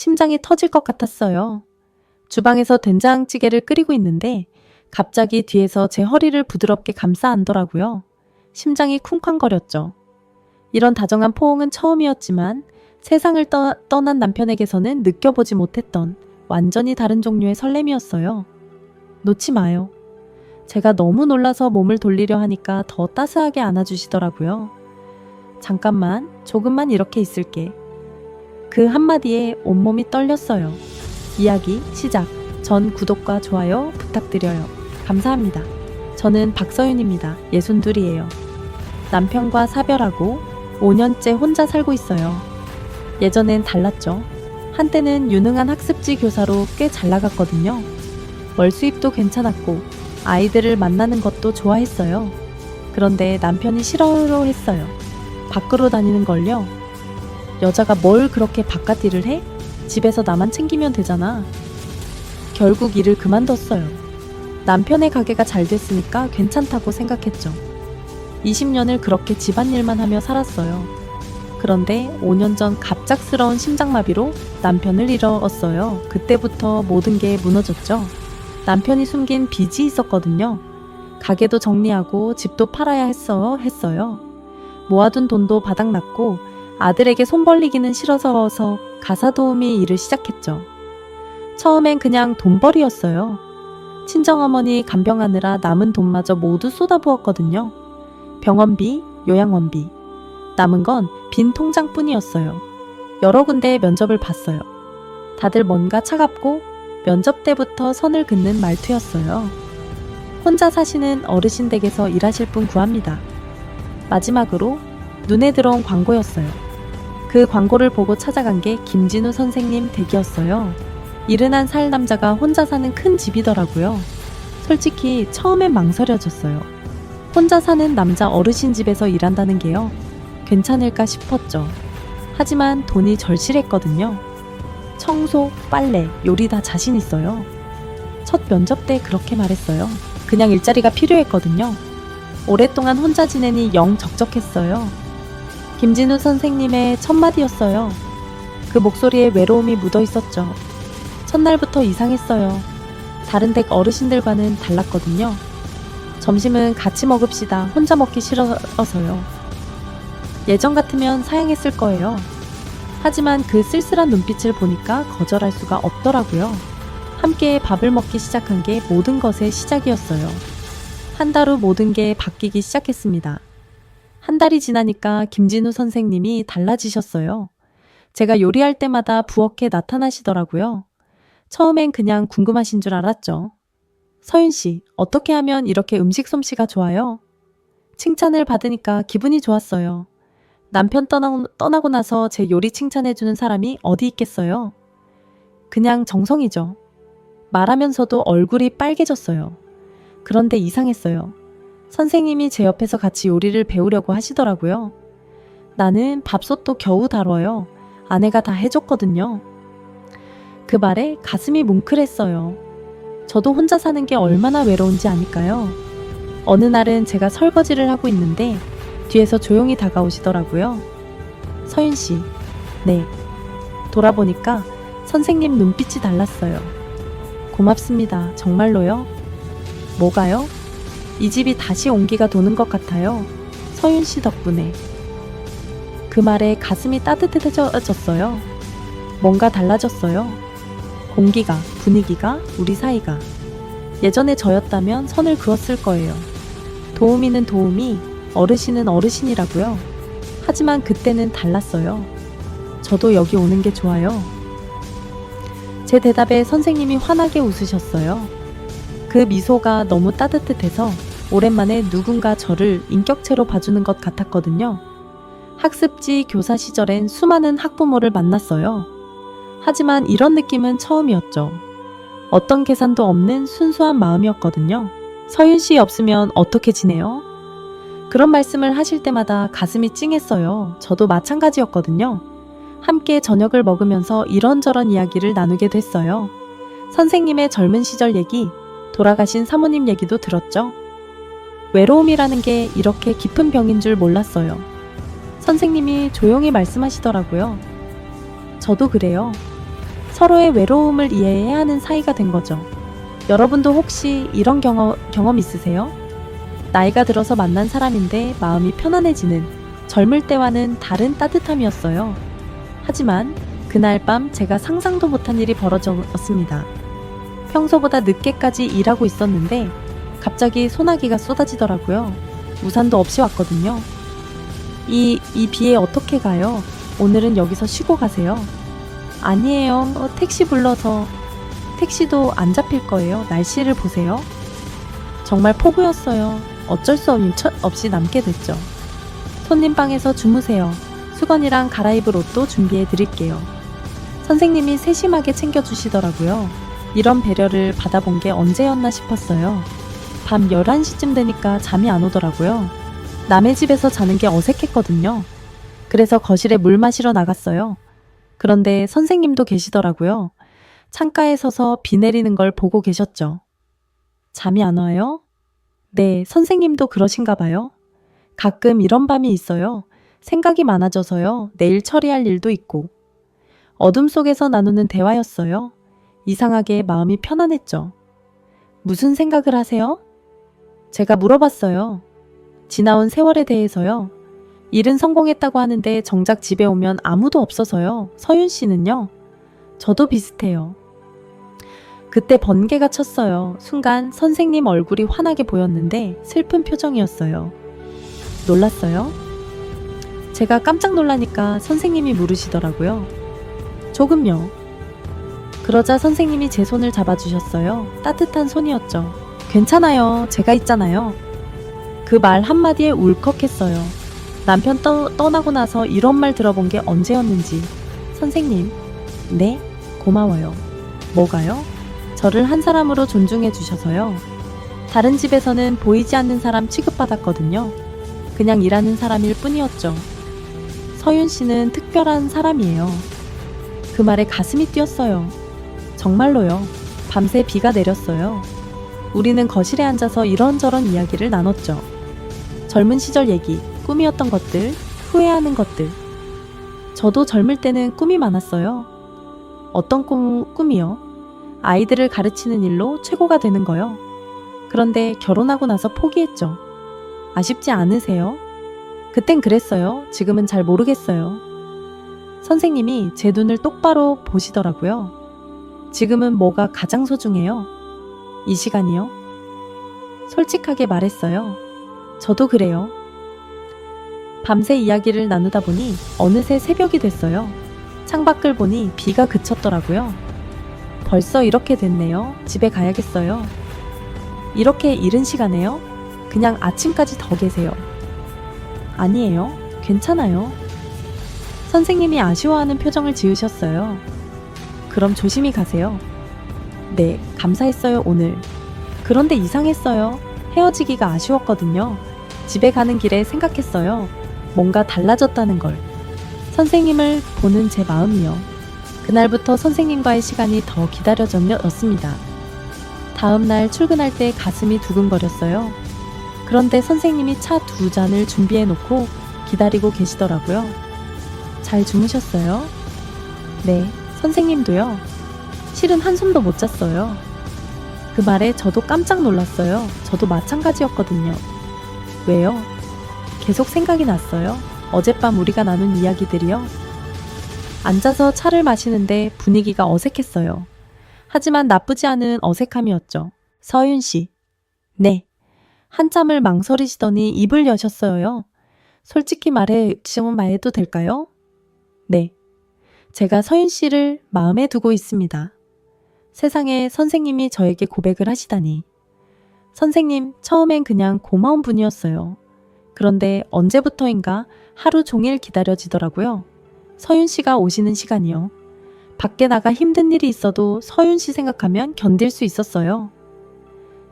심장이 터질 것 같았어요. 주방에서 된장찌개를 끓이고 있는데 갑자기 뒤에서 제 허리를 부드럽게 감싸 안더라고요. 심장이 쿵쾅거렸죠. 이런 다정한 포옹은 처음이었지만 세상을 떠난 남편에게서는 느껴보지 못했던 완전히 다른 종류의 설렘이었어요. 놓지 마요. 제가 너무 놀라서 몸을 돌리려 하니까 더 따스하게 안아주시더라고요. 잠깐만, 조금만 이렇게 있을게. 그 한마디에 온몸이 떨렸어요. 이야기 시작. 전 구독과 좋아요 부탁드려요. 감사합니다. 저는 박서윤입니다. 62이에요. 남편과 사별하고 5년째 혼자 살고 있어요. 예전엔 달랐죠. 한때는 유능한 학습지 교사로 꽤 잘 나갔거든요. 월 수입도 괜찮았고 아이들을 만나는 것도 좋아했어요. 그런데 남편이 싫어했어요. 밖으로 다니는 걸요. 여자가 뭘 그렇게 바깥 일을 해? 집에서 나만 챙기면 되잖아. 결국 일을 그만뒀어요. 남편의 가게가 잘 됐으니까 괜찮다고 생각했죠. 20년을 그렇게 집안일만 하며 살았어요. 그런데 5년 전 갑작스러운 심장마비로 남편을 잃었어요. 그때부터 모든 게 무너졌죠. 남편이 숨긴 빚이 있었거든요. 가게도 정리하고 집도 팔아야 했어요. 모아둔 돈도 바닥났고 아들에게 손 벌리기는 싫어서 가사 도우미 일을 시작했죠. 처음엔 그냥 돈벌이였어요. 친정어머니 간병하느라 남은 돈마저 모두 쏟아부었거든요. 병원비, 요양원비. 남은 건 빈 통장뿐이었어요. 여러 군데 면접을 봤어요. 다들 뭔가 차갑고 면접 때부터 선을 긋는 말투였어요. 혼자 사시는 어르신 댁에서 일하실 분 구합니다. 마지막으로 눈에 들어온 광고였어요. 그 광고를 보고 찾아간 게 김진우 선생님 댁이었어요. 70살 남자가 혼자 사는 큰 집이더라고요. 솔직히 처음엔 망설여졌어요. 혼자 사는 남자 어르신 집에서 일한다는 게요. 괜찮을까 싶었죠. 하지만 돈이 절실했거든요. 청소, 빨래, 요리 다 자신 있어요. 첫 면접 때 그렇게 말했어요. 그냥 일자리가 필요했거든요. 오랫동안 혼자 지내니 영 적적했어요. 김진우 선생님의 첫마디였어요. 그 목소리에 외로움이 묻어 있었죠. 첫날부터 이상했어요. 다른 댁 어르신들과는 달랐거든요. 점심은 같이 먹읍시다. 혼자 먹기 싫어서요. 예전 같으면 사양했을 거예요. 하지만 그 쓸쓸한 눈빛을 보니까 거절할 수가 없더라고요. 함께 밥을 먹기 시작한 게 모든 것의 시작이었어요. 한 달 후 모든 게 바뀌기 시작했습니다. 한 달이 지나니까 김진우 선생님이 달라지셨어요. 제가 요리할 때마다 부엌에 나타나시더라고요. 처음엔 그냥 궁금하신 줄 알았죠. 서윤 씨, 어떻게 하면 이렇게 음식 솜씨가 좋아요? 칭찬을 받으니까 기분이 좋았어요. 남편 떠나고 나서 제 요리 칭찬해주는 사람이 어디 있겠어요? 그냥 정성이죠. 말하면서도 얼굴이 빨개졌어요. 그런데 이상했어요. 선생님이 제 옆에서 같이 요리를 배우려고 하시더라고요. 나는 밥솥도 겨우 다뤄요. 아내가 다 해줬거든요. 그 말에 가슴이 뭉클했어요. 저도 혼자 사는 게 얼마나 외로운지 아닐까요? 어느 날은 제가 설거지를 하고 있는데 뒤에서 조용히 다가오시더라고요. 서윤 씨, 네. 돌아보니까 선생님 눈빛이 달랐어요. 고맙습니다. 정말로요? 뭐가요? 이 집이 다시 온기가 도는 것 같아요. 서윤 씨 덕분에. 그 말에 가슴이 따뜻해졌어요. 뭔가 달라졌어요. 공기가, 분위기가, 우리 사이가. 예전에 저였다면 선을 그었을 거예요. 도우미는 도우미, 어르신은 어르신이라고요. 하지만 그때는 달랐어요. 저도 여기 오는 게 좋아요. 제 대답에 선생님이 환하게 웃으셨어요. 그 미소가 너무 따뜻해서 오랜만에 누군가 저를 인격체로 봐주는 것 같았거든요. 학습지 교사 시절엔 수많은 학부모를 만났어요. 하지만 이런 느낌은 처음이었죠. 어떤 계산도 없는 순수한 마음이었거든요. 서윤 씨 없으면 어떻게 지내요? 그런 말씀을 하실 때마다 가슴이 찡했어요. 저도 마찬가지였거든요. 함께 저녁을 먹으면서 이런저런 이야기를 나누게 됐어요. 선생님의 젊은 시절 얘기, 돌아가신 사모님 얘기도 들었죠. 외로움이라는 게 이렇게 깊은 병인 줄 몰랐어요. 선생님이 조용히 말씀하시더라고요. 저도 그래요. 서로의 외로움을 이해해야 하는 사이가 된 거죠. 여러분도 혹시 이런 경험 있으세요? 나이가 들어서 만난 사람인데 마음이 편안해지는 젊을 때와는 다른 따뜻함이었어요. 하지만 그날 밤 제가 상상도 못한 일이 벌어졌습니다. 평소보다 늦게까지 일하고 있었는데 갑자기 소나기가 쏟아지더라고요. 우산도 없이 왔거든요. 이 비에 어떻게 가요? 오늘은 여기서 쉬고 가세요. 아니에요. 택시 불러서. 택시도 안 잡힐 거예요. 날씨를 보세요. 정말 폭우였어요. 어쩔 수 없이 남게 됐죠. 손님 방에서 주무세요. 수건이랑 갈아입을 옷도 준비해 드릴게요. 선생님이 세심하게 챙겨주시더라고요. 이런 배려를 받아본 게 언제였나 싶었어요. 밤 11시쯤 되니까 잠이 안 오더라고요. 남의 집에서 자는 게 어색했거든요. 그래서 거실에 물 마시러 나갔어요. 그런데 선생님도 계시더라고요. 창가에 서서 비 내리는 걸 보고 계셨죠. 잠이 안 와요? 네, 선생님도 그러신가 봐요. 가끔 이런 밤이 있어요. 생각이 많아져서요. 내일 처리할 일도 있고. 어둠 속에서 나누는 대화였어요. 이상하게 마음이 편안했죠. 무슨 생각을 하세요? 제가 물어봤어요. 지나온 세월에 대해서요. 일은 성공했다고 하는데 정작 집에 오면 아무도 없어서요. 서윤 씨는요? 저도 비슷해요. 그때 번개가 쳤어요. 순간 선생님 얼굴이 환하게 보였는데 슬픈 표정이었어요. 놀랐어요? 제가 깜짝 놀라니까 선생님이 물으시더라고요. 조금요. 그러자 선생님이 제 손을 잡아주셨어요. 따뜻한 손이었죠. 괜찮아요. 제가 있잖아요. 그 말 한마디에 울컥했어요. 남편 떠나고 나서 이런 말 들어본 게 언제였는지. 선생님, 네, 고마워요. 뭐가요? 저를 한 사람으로 존중해 주셔서요. 다른 집에서는 보이지 않는 사람 취급받았거든요. 그냥 일하는 사람일 뿐이었죠. 서윤 씨는 특별한 사람이에요. 그 말에 가슴이 뛰었어요. 정말로요. 밤새 비가 내렸어요. 우리는 거실에 앉아서 이런저런 이야기를 나눴죠. 젊은 시절 얘기, 꿈이었던 것들, 후회하는 것들. 저도 젊을 때는 꿈이 많았어요. 어떤 꿈이요? 아이들을 가르치는 일로 최고가 되는 거요. 그런데 결혼하고 나서 포기했죠. 아쉽지 않으세요? 그땐 그랬어요. 지금은 잘 모르겠어요. 선생님이 제 눈을 똑바로 보시더라고요. 지금은 뭐가 가장 소중해요? 이 시간이요? 솔직하게 말했어요. 저도 그래요. 밤새 이야기를 나누다 보니 어느새 새벽이 됐어요. 창밖을 보니 비가 그쳤더라고요. 벌써 이렇게 됐네요. 집에 가야겠어요. 이렇게 이른 시간에요? 그냥 아침까지 더 계세요. 아니에요. 괜찮아요. 선생님이 아쉬워하는 표정을 지으셨어요. 그럼 조심히 가세요. 네, 감사했어요, 오늘. 그런데 이상했어요. 헤어지기가 아쉬웠거든요. 집에 가는 길에 생각했어요. 뭔가 달라졌다는 걸. 선생님을 보는 제 마음이요. 그날부터 선생님과의 시간이 더 기다려졌습니다. 다음 날 출근할 때 가슴이 두근거렸어요. 그런데 선생님이 차 2잔을 준비해 놓고 기다리고 계시더라고요. 잘 주무셨어요? 네, 선생님도요. 실은 한숨도 못 잤어요. 그 말에 저도 깜짝 놀랐어요. 저도 마찬가지였거든요. 왜요? 계속 생각이 났어요. 어젯밤 우리가 나눈 이야기들이요. 앉아서 차를 마시는데 분위기가 어색했어요. 하지만 나쁘지 않은 어색함이었죠. 서윤 씨. 네. 한참을 망설이시더니 입을 여셨어요. 솔직히 지금 말해도 될까요? 네. 제가 서윤 씨를 마음에 두고 있습니다. 세상에 선생님이 저에게 고백을 하시다니. 선생님, 처음엔 그냥 고마운 분이었어요. 그런데 언제부터인가 하루 종일 기다려지더라고요. 서윤 씨가 오시는 시간이요. 밖에 나가 힘든 일이 있어도 서윤 씨 생각하면 견딜 수 있었어요.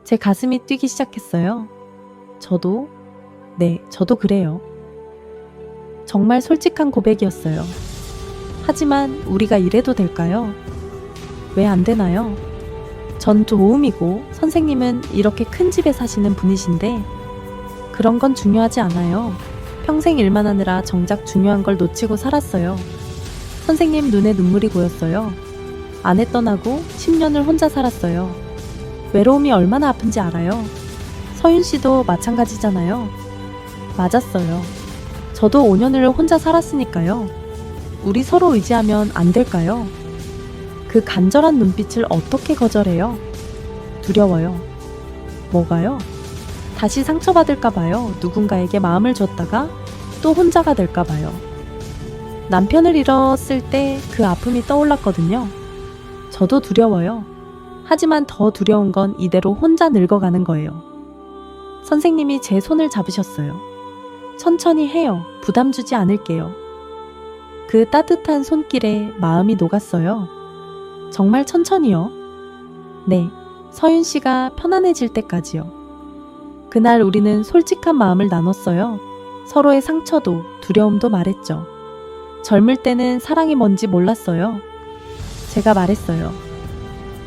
제 가슴이 뛰기 시작했어요. 네, 저도 그래요. 정말 솔직한 고백이었어요. 하지만 우리가 이래도 될까요? 왜 안 되나요? 전 도움이고 선생님은 이렇게 큰 집에 사시는 분이신데 그런 건 중요하지 않아요. 평생 일만 하느라 정작 중요한 걸 놓치고 살았어요. 선생님 눈에 눈물이 고였어요. 아내 떠나고 10년을 혼자 살았어요. 외로움이 얼마나 아픈지 알아요. 서윤 씨도 마찬가지잖아요. 맞았어요. 저도 5년을 혼자 살았으니까요. 우리 서로 의지하면 안 될까요? 그 간절한 눈빛을 어떻게 거절해요? 두려워요. 뭐가요? 다시 상처받을까봐요. 누군가에게 마음을 줬다가 또 혼자가 될까봐요. 남편을 잃었을 때 그 아픔이 떠올랐거든요. 저도 두려워요. 하지만 더 두려운 건 이대로 혼자 늙어가는 거예요. 선생님이 제 손을 잡으셨어요. 천천히 해요. 부담 주지 않을게요. 그 따뜻한 손길에 마음이 녹았어요. 정말 천천히요? 네, 서윤 씨가 편안해질 때까지요. 그날 우리는 솔직한 마음을 나눴어요. 서로의 상처도 두려움도 말했죠. 젊을 때는 사랑이 뭔지 몰랐어요. 제가 말했어요.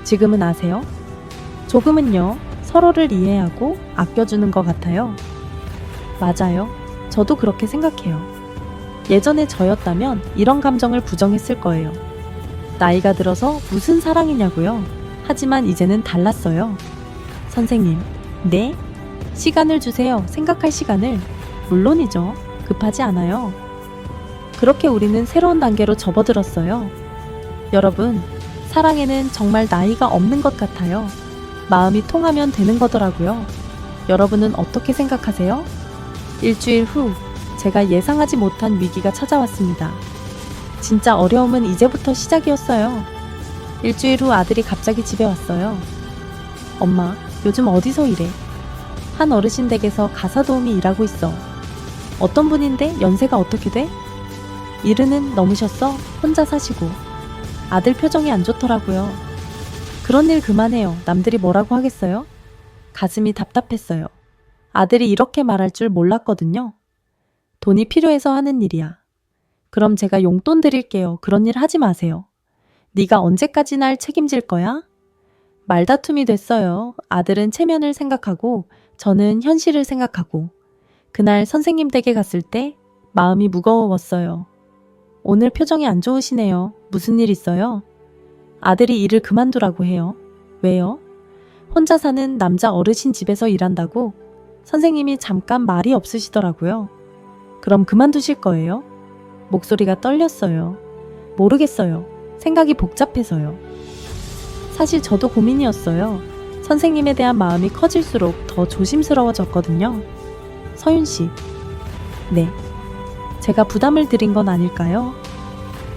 지금은 아세요? 조금은요. 서로를 이해하고 아껴주는 것 같아요. 맞아요. 저도 그렇게 생각해요. 예전에 저였다면 이런 감정을 부정했을 거예요. 나이가 들어서 무슨 사랑이냐고요. 하지만 이제는 달랐어요. 선생님, 네? 시간을 주세요. 생각할 시간을. 물론이죠. 급하지 않아요. 그렇게 우리는 새로운 단계로 접어들었어요. 여러분, 사랑에는 정말 나이가 없는 것 같아요. 마음이 통하면 되는 거더라고요. 여러분은 어떻게 생각하세요? 일주일 후, 제가 예상하지 못한 위기가 찾아왔습니다. 진짜 어려움은 이제부터 시작이었어요. 일주일 후 아들이 갑자기 집에 왔어요. 엄마, 요즘 어디서 일해? 한 어르신 댁에서 가사 도우미 일하고 있어. 어떤 분인데 연세가 어떻게 돼? 70은 넘으셨어? 혼자 사시고. 아들 표정이 안 좋더라고요. 그런 일 그만해요. 남들이 뭐라고 하겠어요? 가슴이 답답했어요. 아들이 이렇게 말할 줄 몰랐거든요. 돈이 필요해서 하는 일이야. 그럼 제가 용돈 드릴게요. 그런 일 하지 마세요. 네가 언제까지 날 책임질 거야? 말다툼이 됐어요. 아들은 체면을 생각하고 저는 현실을 생각하고. 그날 선생님 댁에 갔을 때 마음이 무거웠어요. 오늘 표정이 안 좋으시네요. 무슨 일 있어요? 아들이 일을 그만두라고 해요. 왜요? 혼자 사는 남자 어르신 집에서 일한다고? 선생님이 잠깐 말이 없으시더라고요. 그럼 그만두실 거예요? 목소리가 떨렸어요. 모르겠어요. 생각이 복잡해서요. 사실 저도 고민이었어요. 선생님에 대한 마음이 커질수록 더 조심스러워졌거든요. 서윤 씨. 네. 제가 부담을 드린 건 아닐까요?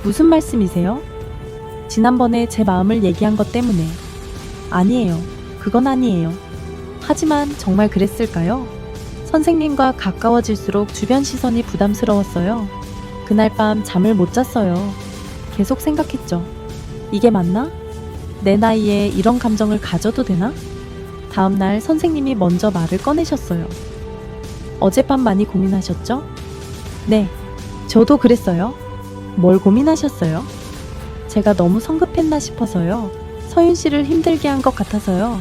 무슨 말씀이세요? 지난번에 제 마음을 얘기한 것 때문에. 아니에요. 그건 아니에요. 하지만 정말 그랬을까요? 선생님과 가까워질수록 주변 시선이 부담스러웠어요. 그날 밤 잠을 못 잤어요. 계속 생각했죠. 이게 맞나? 내 나이에 이런 감정을 가져도 되나? 다음날 선생님이 먼저 말을 꺼내셨어요. 어젯밤 많이 고민하셨죠? 네, 저도 그랬어요. 뭘 고민하셨어요? 제가 너무 성급했나 싶어서요. 서윤 씨를 힘들게 한 것 같아서요.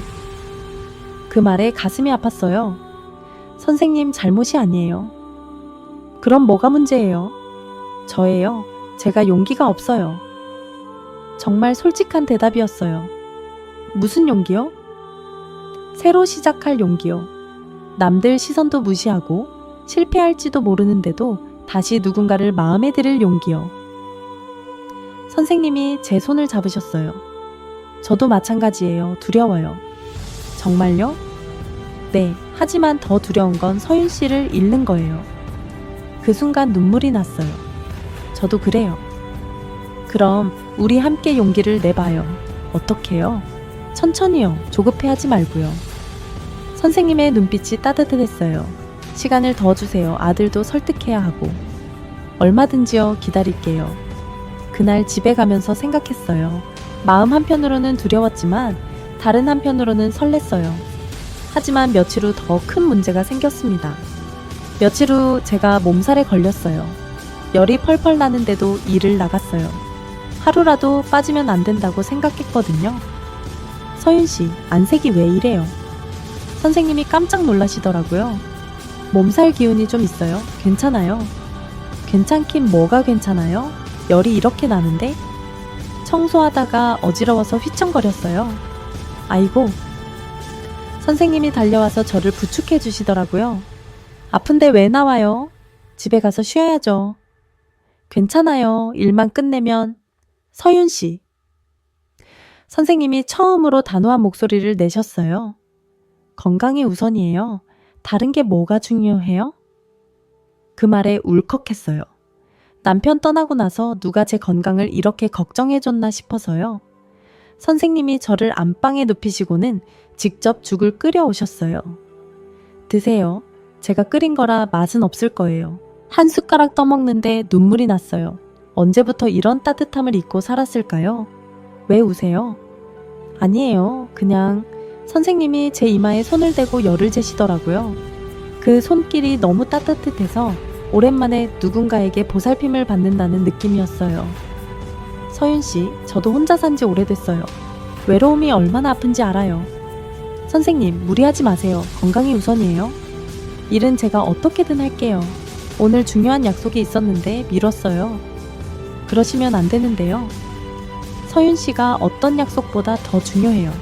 그 말에 가슴이 아팠어요. 선생님 잘못이 아니에요. 그럼 뭐가 문제예요? 저예요. 제가 용기가 없어요. 정말 솔직한 대답이었어요. 무슨 용기요? 새로 시작할 용기요. 남들 시선도 무시하고 실패할지도 모르는데도 다시 누군가를 마음에 들일 용기요. 선생님이 제 손을 잡으셨어요. 저도 마찬가지예요. 두려워요. 정말요? 네, 하지만 더 두려운 건 서윤 씨를 잃는 거예요. 그 순간 눈물이 났어요. 저도 그래요. 그럼 우리 함께 용기를 내봐요. 어떻게요? 천천히요. 조급해하지 말고요. 선생님의 눈빛이 따뜻했어요. 시간을 더 주세요. 아들도 설득해야 하고. 얼마든지요. 기다릴게요. 그날 집에 가면서 생각했어요. 마음 한편으로는 두려웠지만 다른 한편으로는 설렜어요. 하지만 며칠 후 더 큰 문제가 생겼습니다. 며칠 후 제가 몸살에 걸렸어요. 열이 펄펄 나는데도 일을 나갔어요. 하루라도 빠지면 안 된다고 생각했거든요. 서윤 씨, 안색이 왜 이래요? 선생님이 깜짝 놀라시더라고요. 몸살 기운이 좀 있어요. 괜찮아요. 괜찮긴 뭐가 괜찮아요? 열이 이렇게 나는데? 청소하다가 어지러워서 휘청거렸어요. 아이고. 선생님이 달려와서 저를 부축해 주시더라고요. 아픈데 왜 나와요? 집에 가서 쉬어야죠. 괜찮아요. 일만 끝내면. 서윤 씨. 선생님이 처음으로 단호한 목소리를 내셨어요. 건강이 우선이에요. 다른 게 뭐가 중요해요? 그 말에 울컥했어요. 남편 떠나고 나서 누가 제 건강을 이렇게 걱정해줬나 싶어서요. 선생님이 저를 안방에 눕히시고는 직접 죽을 끓여오셨어요. 드세요. 제가 끓인 거라 맛은 없을 거예요. 한 숟가락 떠먹는데 눈물이 났어요. 언제부터 이런 따뜻함을 잊고 살았을까요? 왜 우세요? 아니에요. 그냥 선생님이 제 이마에 손을 대고 열을 재시더라고요. 그 손길이 너무 따뜻해서 오랜만에 누군가에게 보살핌을 받는다는 느낌이었어요. 서윤 씨, 저도 혼자 산 지 오래됐어요. 외로움이 얼마나 아픈지 알아요. 선생님, 무리하지 마세요. 건강이 우선이에요. 일은 제가 어떻게든 할게요. 오늘 중요한 약속이 있었는데 미뤘어요. 그러시면 안 되는데요. 서윤 씨가 어떤 약속보다 더 중요해요.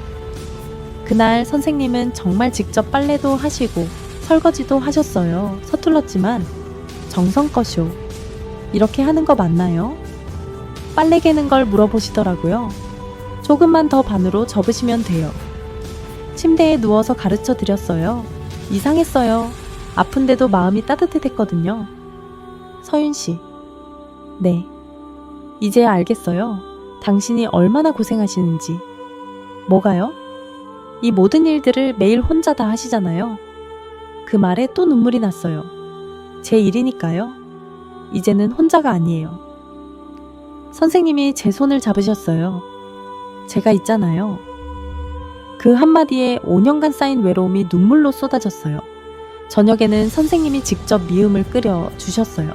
그날 선생님은 정말 직접 빨래도 하시고 설거지도 하셨어요. 서툴렀지만 정성껏쇼. 이렇게 하는 거 맞나요? 빨래 개는 걸 물어보시더라고요. 조금만 더 반으로 접으시면 돼요. 침대에 누워서 가르쳐 드렸어요. 이상했어요. 아픈데도 마음이 따뜻했거든요. 서윤 씨. 네. 이제야 알겠어요. 당신이 얼마나 고생하시는지. 뭐가요? 이 모든 일들을 매일 혼자 다 하시잖아요. 그 말에 또 눈물이 났어요. 제 일이니까요. 이제는 혼자가 아니에요. 선생님이 제 손을 잡으셨어요. 제가 있잖아요. 그 한마디에 5년간 쌓인 외로움이 눈물로 쏟아졌어요. 저녁에는 선생님이 직접 미음을 끓여 주셨어요.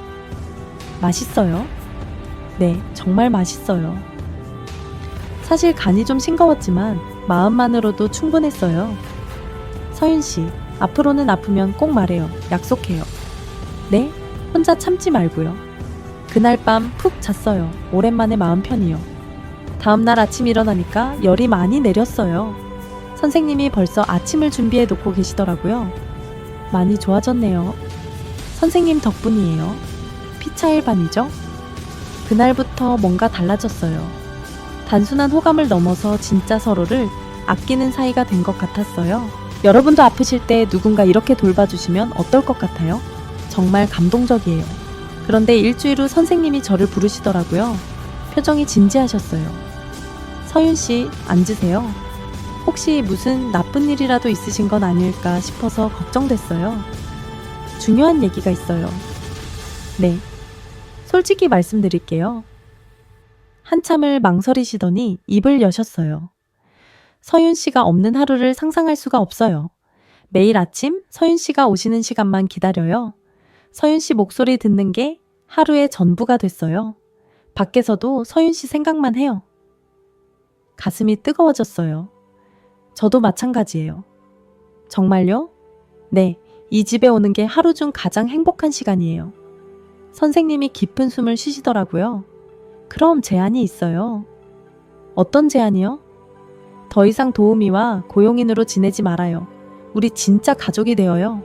맛있어요? 네, 정말 맛있어요. 사실 간이 좀 싱거웠지만 마음만으로도 충분했어요. 서윤 씨, 앞으로는 아프면 꼭 말해요. 약속해요. 네? 혼자 참지 말고요. 그날 밤 푹 잤어요. 오랜만에 마음 편히요. 다음날 아침 일어나니까 열이 많이 내렸어요. 선생님이 벌써 아침을 준비해 놓고 계시더라고요. 많이 좋아졌네요. 선생님 덕분이에요. 피차일반이죠? 그날부터 뭔가 달라졌어요. 단순한 호감을 넘어서 진짜 서로를 아끼는 사이가 된 것 같았어요. 여러분도 아프실 때 누군가 이렇게 돌봐주시면 어떨 것 같아요? 정말 감동적이에요. 그런데 일주일 후 선생님이 저를 부르시더라고요. 표정이 진지하셨어요. 서윤 씨, 앉으세요. 혹시 무슨 나쁜 일이라도 있으신 건 아닐까 싶어서 걱정됐어요. 중요한 얘기가 있어요. 네. 솔직히 말씀드릴게요. 한참을 망설이시더니 입을 여셨어요. 서윤 씨가 없는 하루를 상상할 수가 없어요. 매일 아침 서윤 씨가 오시는 시간만 기다려요. 서윤 씨 목소리 듣는 게 하루의 전부가 됐어요. 밖에서도 서윤 씨 생각만 해요. 가슴이 뜨거워졌어요. 저도 마찬가지예요. 정말요? 네, 이 집에 오는 게 하루 중 가장 행복한 시간이에요. 선생님이 깊은 숨을 쉬시더라고요. 그럼 제안이 있어요. 어떤 제안이요? 더 이상 도우미와 고용인으로 지내지 말아요. 우리 진짜 가족이 되어요.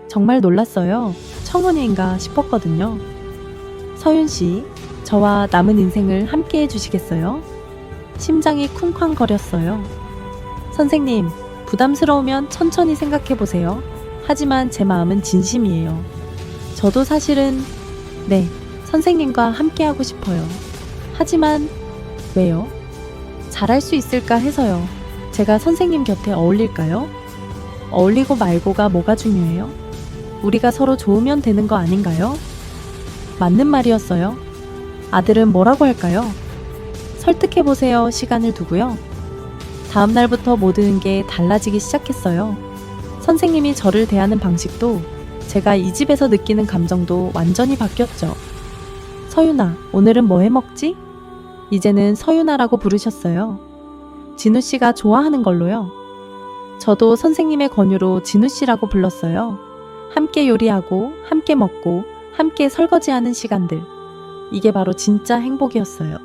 정말 놀랐어요. 청혼인가 싶었거든요. 서윤 씨, 저와 남은 인생을 함께 해주시겠어요? 심장이 쿵쾅거렸어요. 선생님, 부담스러우면 천천히 생각해보세요. 하지만 제 마음은 진심이에요. 저도 사실은, 네, 선생님과 함께하고 싶어요. 하지만, 왜요? 잘할 수 있을까 해서요. 제가 선생님 곁에 어울릴까요? 어울리고 말고가 뭐가 중요해요? 우리가 서로 좋으면 되는 거 아닌가요? 맞는 말이었어요. 아들은 뭐라고 할까요? 설득해보세요. 시간을 두고요. 다음 날부터 모든 게 달라지기 시작했어요. 선생님이 저를 대하는 방식도 제가 이 집에서 느끼는 감정도 완전히 바뀌었죠. 서윤아, 오늘은 뭐 해먹지? 이제는 서윤아라고 부르셨어요. 진우 씨가 좋아하는 걸로요. 저도 선생님의 권유로 진우 씨라고 불렀어요. 함께 요리하고, 함께 먹고, 함께 설거지하는 시간들. 이게 바로 진짜 행복이었어요.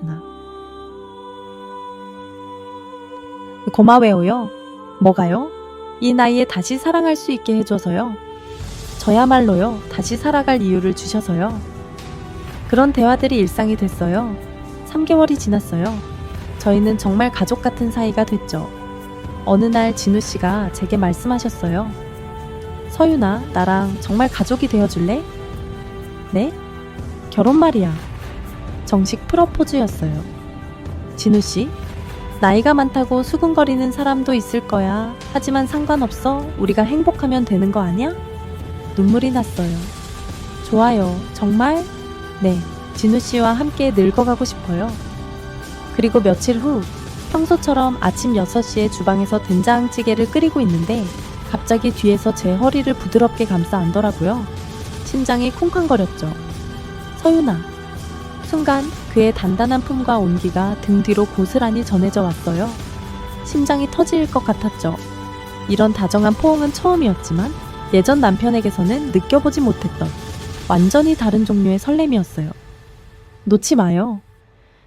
서윤아. 고마워요. 뭐가요? 이 나이에 다시 사랑할 수 있게 해줘서요. 저야말로요. 다시 살아갈 이유를 주셔서요. 그런 대화들이 일상이 됐어요. 3개월이 지났어요. 저희는 정말 가족 같은 사이가 됐죠. 어느 날 진우 씨가 제게 말씀하셨어요. 서윤아, 나랑 정말 가족이 되어줄래? 네? 결혼 말이야. 정식 프러포즈였어요. 진우 씨, 나이가 많다고 수군거리는 사람도 있을 거야. 하지만 상관없어. 우리가 행복하면 되는 거 아니야? 눈물이 났어요. 좋아요. 정말? 네. 진우 씨와 함께 늙어가고 싶어요. 그리고 며칠 후 평소처럼 아침 6시에 주방에서 된장찌개를 끓이고 있는데 갑자기 뒤에서 제 허리를 부드럽게 감싸 안더라고요. 심장이 쿵쾅거렸죠. 서윤아. 순간 그의 단단한 품과 온기가 등 뒤로 고스란히 전해져 왔어요. 심장이 터질 것 같았죠. 이런 다정한 포옹은 처음이었지만 예전 남편에게서는 느껴보지 못했던 완전히 다른 종류의 설렘이었어요. 놓지 마요.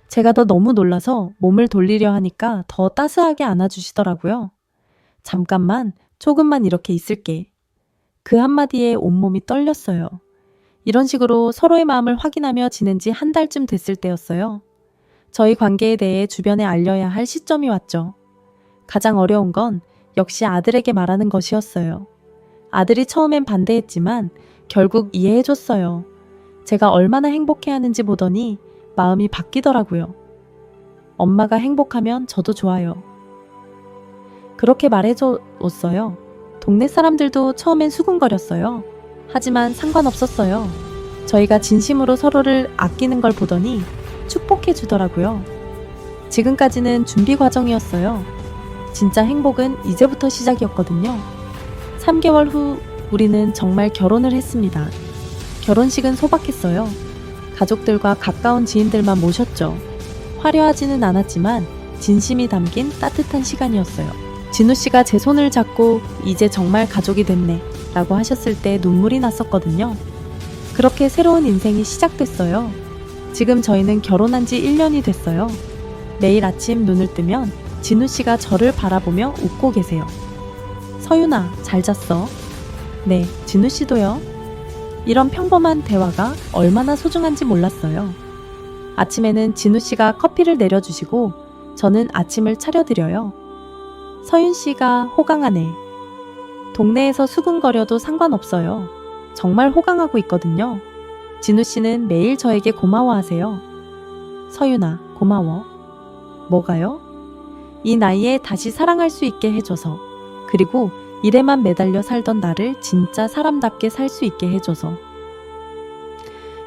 제가 더 너무 놀라서 몸을 돌리려 하니까 더 따스하게 안아주시더라고요. 잠깐만, 조금만 이렇게 있을게. 그 한마디에 온몸이 떨렸어요. 이런 식으로 서로의 마음을 확인하며 지낸 지 한 달쯤 됐을 때였어요. 저희 관계에 대해 주변에 알려야 할 시점이 왔죠. 가장 어려운 건 역시 아들에게 말하는 것이었어요. 아들이 처음엔 반대했지만 결국 이해해줬어요. 제가 얼마나 행복해하는지 보더니 마음이 바뀌더라고요. 엄마가 행복하면 저도 좋아요. 그렇게 말해줬어요. 동네 사람들도 처음엔 수군거렸어요. 하지만 상관없었어요. 저희가 진심으로 서로를 아끼는 걸 보더니 축복해 주더라고요. 지금까지는 준비 과정이었어요. 진짜 행복은 이제부터 시작이었거든요. 3개월 후 우리는 정말 결혼을 했습니다. 결혼식은 소박했어요. 가족들과 가까운 지인들만 모셨죠. 화려하지는 않았지만 진심이 담긴 따뜻한 시간이었어요. 진우 씨가 제 손을 잡고 이제 정말 가족이 됐네 라고 하셨을 때 눈물이 났었거든요. 그렇게 새로운 인생이 시작됐어요. 지금 저희는 결혼한 지 1년이 됐어요. 매일 아침 눈을 뜨면 진우 씨가 저를 바라보며 웃고 계세요. 서윤아, 잘 잤어? 네, 진우 씨도요. 이런 평범한 대화가 얼마나 소중한지 몰랐어요. 아침에는 진우 씨가 커피를 내려주시고 저는 아침을 차려드려요. 서윤 씨가 호강하네. 동네에서 수군거려도 상관없어요. 정말 호강하고 있거든요. 진우 씨는 매일 저에게 고마워하세요. 서윤아, 고마워. 뭐가요? 이 나이에 다시 사랑할 수 있게 해줘서, 그리고 일에만 매달려 살던 나를 진짜 사람답게 살 수 있게 해줘서.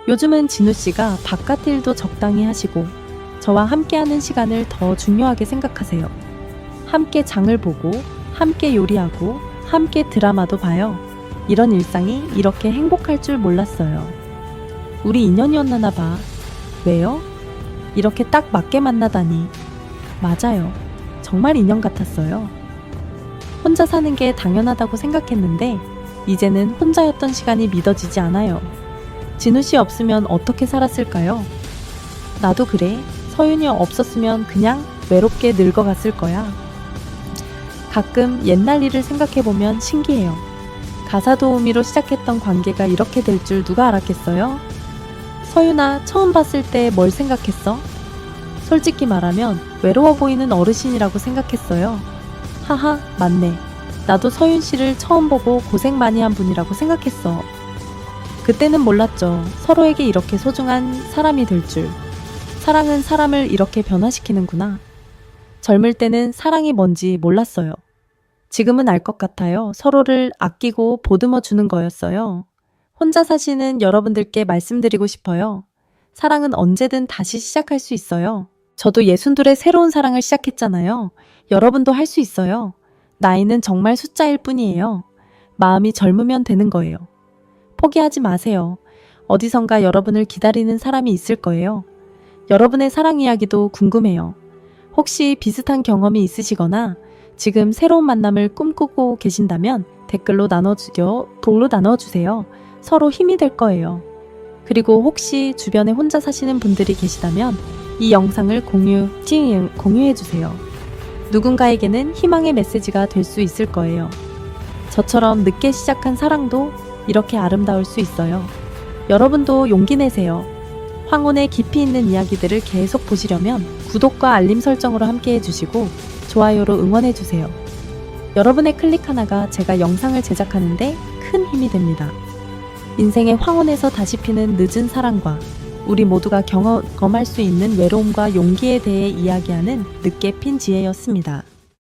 요즘은 진우 씨가 바깥 일도 적당히 하시고 저와 함께하는 시간을 더 중요하게 생각하세요. 함께 장을 보고, 함께 요리하고, 함께 드라마도 봐요. 이런 일상이 이렇게 행복할 줄 몰랐어요. 우리 인연이었나 봐. 왜요? 이렇게 딱 맞게 만나다니. 맞아요. 정말 인연 같았어요. 혼자 사는 게 당연하다고 생각했는데 이제는 혼자였던 시간이 믿어지지 않아요. 진우 씨 없으면 어떻게 살았을까요? 나도 그래. 서윤이 없었으면 그냥 외롭게 늙어갔을 거야. 가끔 옛날 일을 생각해보면 신기해요. 가사 도우미로 시작했던 관계가 이렇게 될 줄 누가 알았겠어요? 서윤아, 처음 봤을 때 뭘 생각했어? 솔직히 말하면 외로워 보이는 어르신이라고 생각했어요. 하하, 맞네. 나도 서윤 씨를 처음 보고 고생 많이 한 분이라고 생각했어. 그때는 몰랐죠. 서로에게 이렇게 소중한 사람이 될 줄. 사랑은 사람을 이렇게 변화시키는구나. 젊을 때는 사랑이 뭔지 몰랐어요. 지금은 알 것 같아요. 서로를 아끼고 보듬어 주는 거였어요. 혼자 사시는 여러분들께 말씀드리고 싶어요. 사랑은 언제든 다시 시작할 수 있어요. 저도 62의 새로운 사랑을 시작했잖아요. 여러분도 할 수 있어요. 나이는 정말 숫자일 뿐이에요. 마음이 젊으면 되는 거예요. 포기하지 마세요. 어디선가 여러분을 기다리는 사람이 있을 거예요. 여러분의 사랑 이야기도 궁금해요. 혹시 비슷한 경험이 있으시거나 지금 새로운 만남을 꿈꾸고 계신다면 댓글로 나눠주세요. 서로 힘이 될 거예요. 그리고 혹시 주변에 혼자 사시는 분들이 계시다면 이 영상을 공유해주세요. 누군가에게는 희망의 메시지가 될 수 있을 거예요. 저처럼 늦게 시작한 사랑도 이렇게 아름다울 수 있어요. 여러분도 용기 내세요. 황혼의 깊이 있는 이야기들을 계속 보시려면 구독과 알림 설정으로 함께 해주시고 좋아요로 응원해주세요. 여러분의 클릭 하나가 제가 영상을 제작하는데 큰 힘이 됩니다. 인생의 황혼에서 다시 피는 늦은 사랑과 우리 모두가 경험할 수 있는 외로움과 용기에 대해 이야기하는 늦게 핀 지혜였습니다.